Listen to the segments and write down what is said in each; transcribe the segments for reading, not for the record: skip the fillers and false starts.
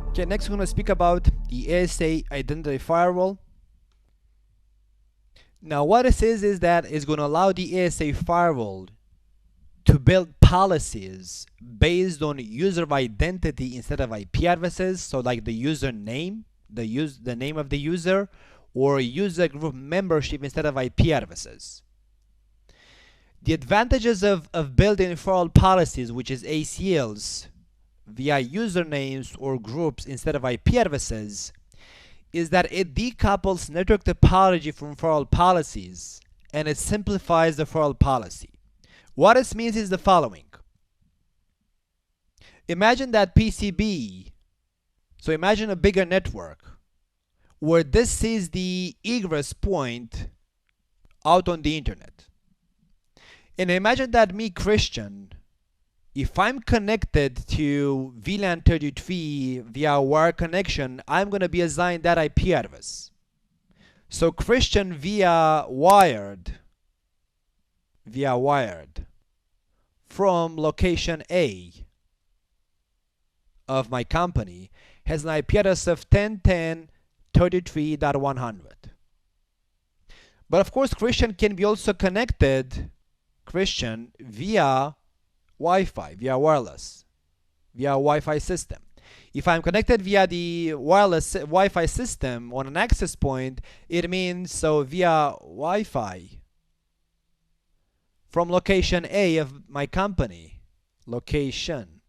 Okay, next we're going to speak about the ASA identity firewall. Now what it says is that it's going to allow the ASA firewall to build policies based on user identity instead of IP addresses. So like the username, the name of the user, or user group membership instead of IP addresses. The advantages of building firewall policies, which is ACLs, via usernames or groups instead of IP addresses, is that it decouples network topology from firewall policies and it simplifies the firewall policy. What this means is the following. Imagine that PCB, so imagine a bigger network where this is the egress point out on the internet. And imagine that me, Christian, if I'm connected to VLAN 33 via wire connection, I'm going to be assigned that IP address. So Christian via wired from location A of my company has an IP address of 10.10.33.100. But of course Christian can be also connected via Wi-Fi, via wireless, via Wi-Fi system. If I'm connected via the wireless Wi-Fi system on an access point, it means so via Wi-Fi from location A of my company, location,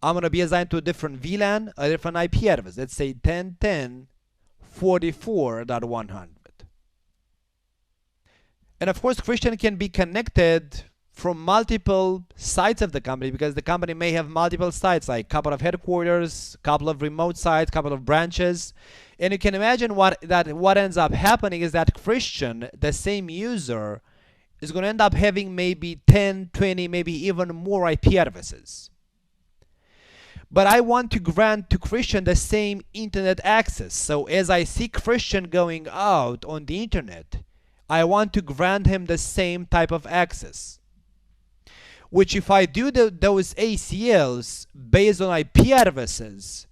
I'm going to be assigned to a different VLAN, a different IP address. Let's say 10.10.44.100. And of course, Christian can be connected from multiple sites of the company, because the company may have multiple sites, like a couple of headquarters, a couple of remote sites, a couple of branches. And you can imagine what ends up happening is that Christian, the same user, is going to end up having maybe 10, 20, maybe even more IP addresses. But I want to grant to Christian the same internet access. So as I see Christian going out on the internet, I want to grant him the same type of access. Which if I do those ACLs based on IP addresses,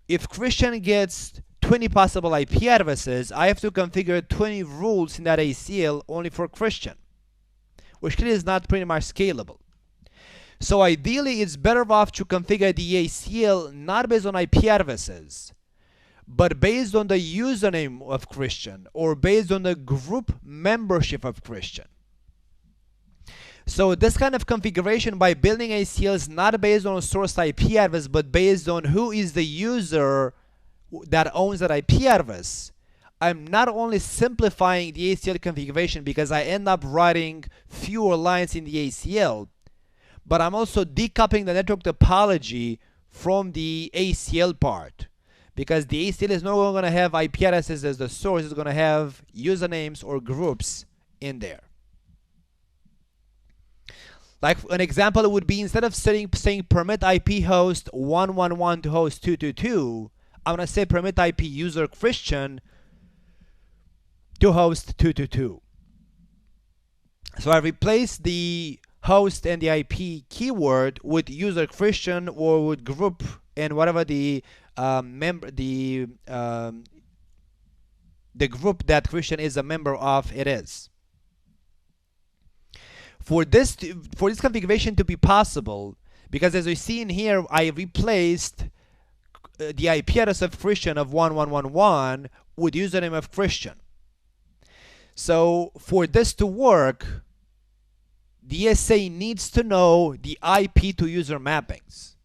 if Christian gets 20 possible IP addresses, I have to configure 20 rules in that ACL only for Christian, which clearly is not pretty much scalable. So ideally, it's better off to configure the ACL not based on IP addresses, but based on the username of Christian or based on the group membership of Christian. So this kind of configuration by building ACL is not based on source IP address, but based on who is the user that owns that IP address. I'm not only simplifying the ACL configuration because I end up writing fewer lines in the ACL, but I'm also decoupling the network topology from the ACL part, because the ACL is no longer going to have IP addresses as the source. It's going to have usernames or groups in there. Like an example would be, instead of saying permit IP host 111 to host 222, I'm going to say permit IP user Christian to host 222. So I replace the host and the IP keyword with user Christian or with group and whatever the group that Christian is a member of it is. For this configuration to be possible, because as we see in here, I replaced the IP address of Christian of 1111 with username of Christian. So for this to work, the ASA needs to know the IP to user mappings.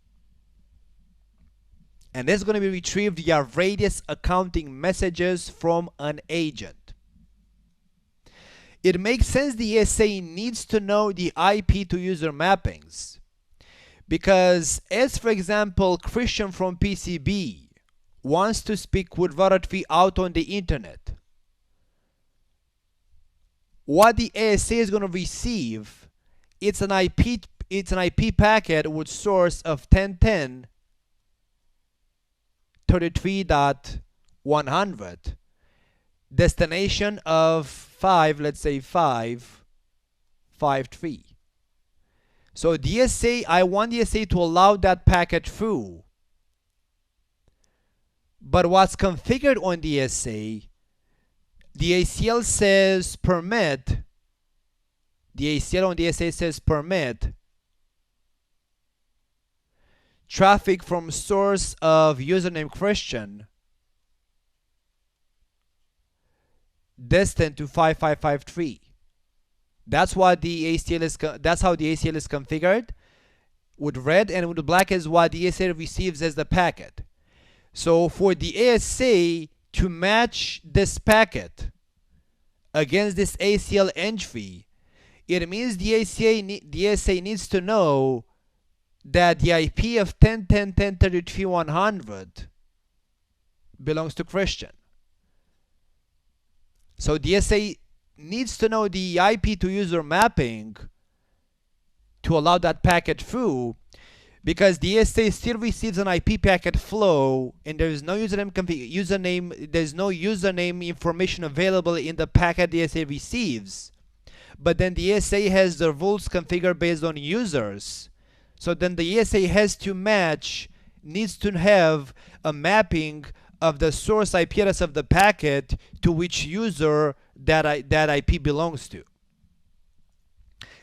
And this is going to be retrieved via radius accounting messages from an agent. It makes sense the ASA needs to know the IP to user mappings, because as for example Christian from PCB wants to speak with router 3 out on the internet, what the ASA is going to receive, it's an IP packet with source of 10.10.33.100, destination of 5, let's say 5, 553. So DSA, I want DSA to allow that packet through. But what's configured on DSA, the ACL says permit. The ACL on DSA says permit traffic from source of username Christian destined to 5553. That's what the ACL is. That's how the ACL is configured. With red and with black is what the ASA receives as the packet. So for the ASA to match this packet against this ACL entry, it means the ASA needs to know that the IP of 10.10.10.33.100 belongs to Christian. So the ASA needs to know the IP to user mapping to allow that packet through, because the ASA still receives an IP packet flow and there is no there's no username information available in the packet the ASA receives. But then the ASA has the rules configured based on users. So then the ASA has to match, needs to have a mapping of the source IP address of the packet to which user that IP belongs to.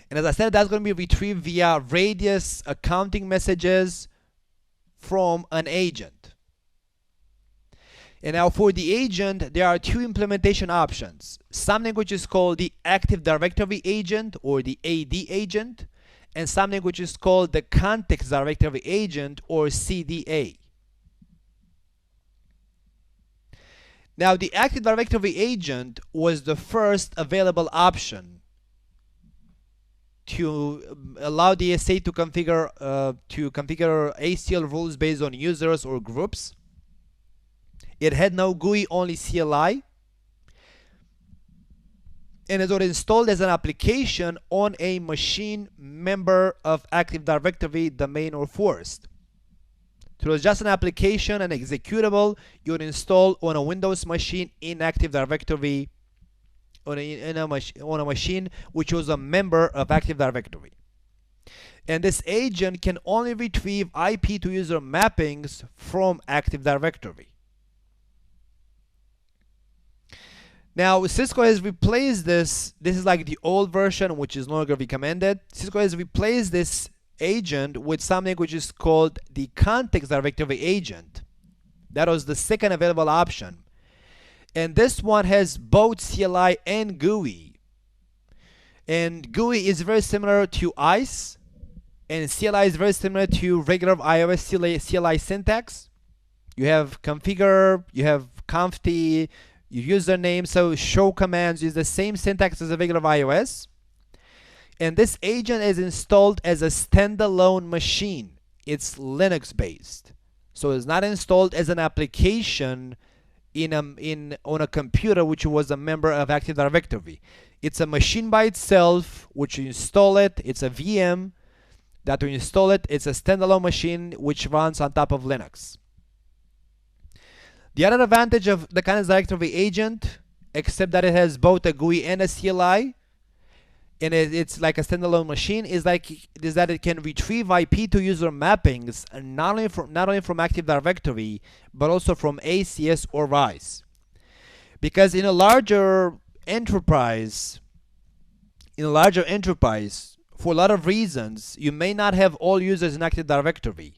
And as I said, that's going to be retrieved via radius accounting messages from an agent. And now for the agent, there are two implementation options. Something which is called the Active Directory agent or the AD agent, and something which is called the Context Directory agent or CDA. Now the Active Directory agent was the first available option to allow the ASA to configure ACL rules based on users or groups. It had no GUI, only CLI, and it was installed as an application on a machine member of Active Directory domain or forest. So it was just an application, an executable you would install on a Windows machine in Active Directory, on a machine which was a member of Active Directory. And this agent can only retrieve IP to user mappings from Active Directory. Now Cisco has replaced this is like the old version which is no longer recommended. Cisco has replaced this agent with something which is called the Context Directory agent. That was the second available option. And this one has both CLI and GUI. And GUI is very similar to ICE, and CLI is very similar to regular iOS CLI syntax. You have configure, you have conft, your username, so show commands use the same syntax as a regular iOS. And this agent is installed as a standalone machine. It's Linux based. So it's not installed as an application on a computer which was a member of Active Directory. It's a machine by itself, which you install it. It's a VM that you install it. It's a standalone machine which runs on top of Linux. The other advantage of the Context Directory agent, except that it has both a GUI and a CLI, and it's like a standalone machine, is that it can retrieve IP to user mappings, and not only from Active Directory, but also from ACS or RISE. Because in a larger enterprise, for a lot of reasons, you may not have all users in Active Directory.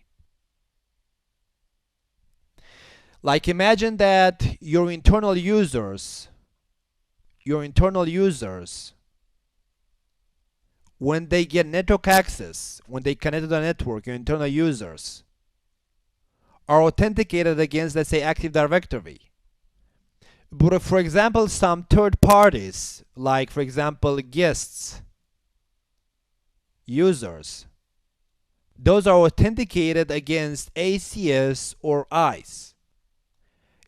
Like imagine that your internal users, when they get network access, when they connect to the network, your internal users are authenticated against, let's say, Active Directory. But if, for example, some third parties, like for example guests, users, those are authenticated against ACS or ICE.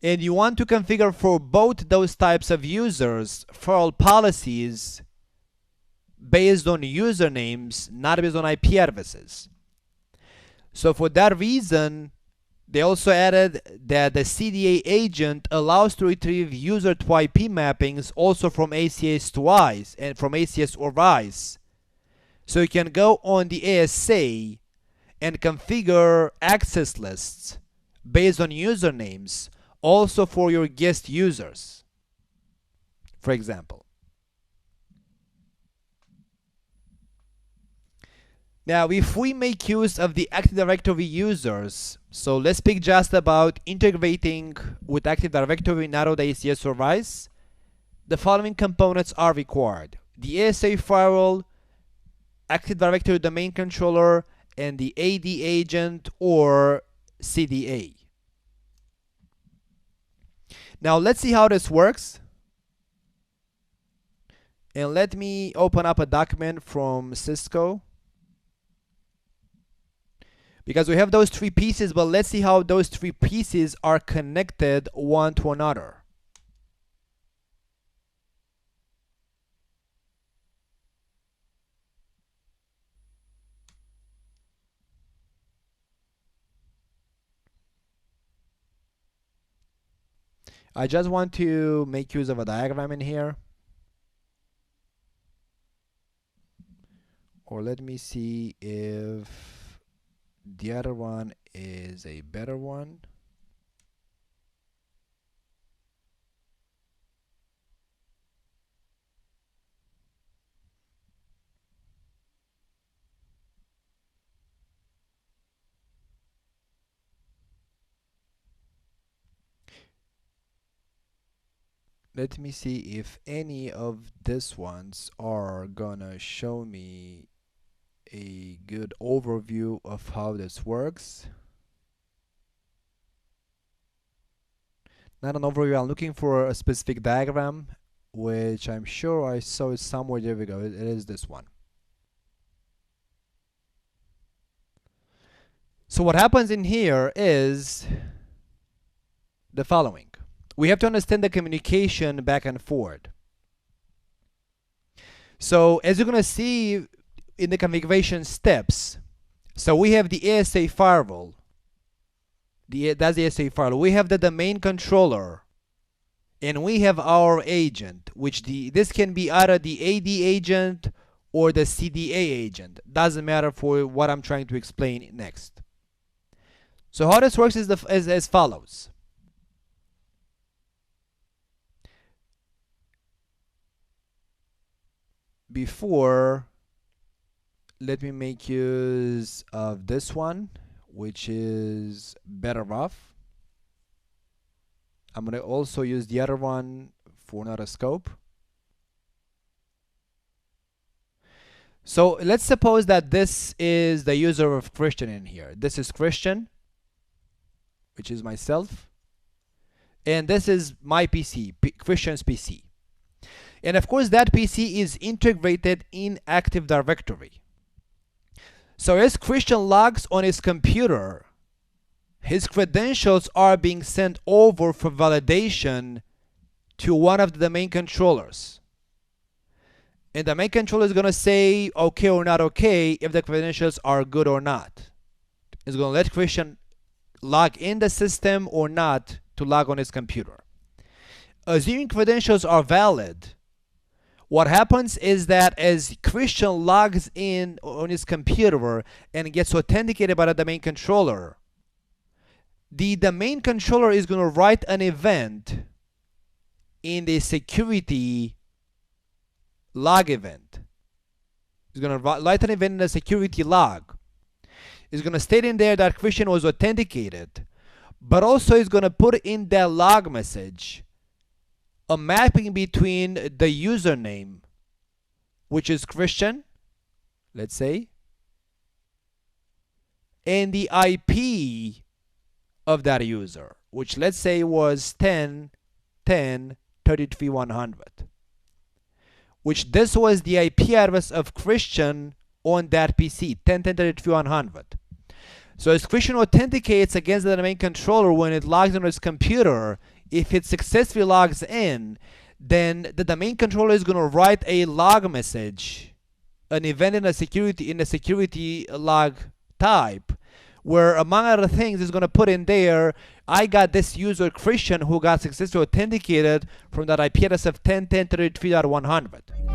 And you want to configure for both those types of users firewall policies based on usernames, not based on IP addresses. So for that reason, they also added that the CDA agent allows to retrieve user to IP mappings also from ACS to ICE and from ACS or RISE So you can go on the ASA and configure access lists based on usernames also for your guest users, for example. Now, if we make use of the Active Directory users, so let's speak just about integrating with Active Directory now that ACS survives, the following components are required: the ASA firewall, Active Directory domain controller, and the AD agent or CDA. Now let's see how this works. And let me open up a document from Cisco, because we have those three pieces, but let's see how those three pieces are connected one to another. I just want to make use of a diagram in here. Or let me see if the other one is a better one. Let me see if any of these ones are gonna show me a good overview of how this works. Not an overview, I'm looking for a specific diagram, which I'm sure I saw it somewhere. There we go, it is this one. So what happens in here is the following. We have to understand the communication back and forth. So as you're gonna see in the configuration steps, so we have the ASA firewall. That's the ASA firewall. We have the domain controller, and we have our agent, which this can be either the AD agent or the CDA agent. Doesn't matter for what I'm trying to explain next. So how this works is as follows. Before, let me make use of this one, which is better off. I'm gonna also use the other one for another scope. So let's suppose that this is the user of Christian in here. This is Christian, which is myself, and this is my PC, Christian's PC. And of course that PC is integrated in Active Directory. So as Christian logs on his computer, his credentials are being sent over for validation to one of the domain controllers. And the domain controller is going to say okay or not okay if the credentials are good or not. It's going to let Christian log in the system or not to log on his computer. Assuming credentials are valid, what happens is that as Christian logs in on his computer and gets authenticated by the domain controller, the domain controller is going to write an event in the security log event. It's going to write an event in the security log. It's going to state in there that Christian was authenticated, but also it's going to put in that log message a mapping between the username, which is Christian, let's say, and the IP of that user, which let's say was 10.10.33.100, which this was the IP address of Christian on that PC, 10.10.33.100. So as Christian authenticates against the domain controller when it logs on his computer, if it successfully logs in, then the domain controller is going to write a log message, an event in a security log type, where among other things is going to put in there, I got this user Christian who got successfully authenticated from that IP address of 10.10.33.100.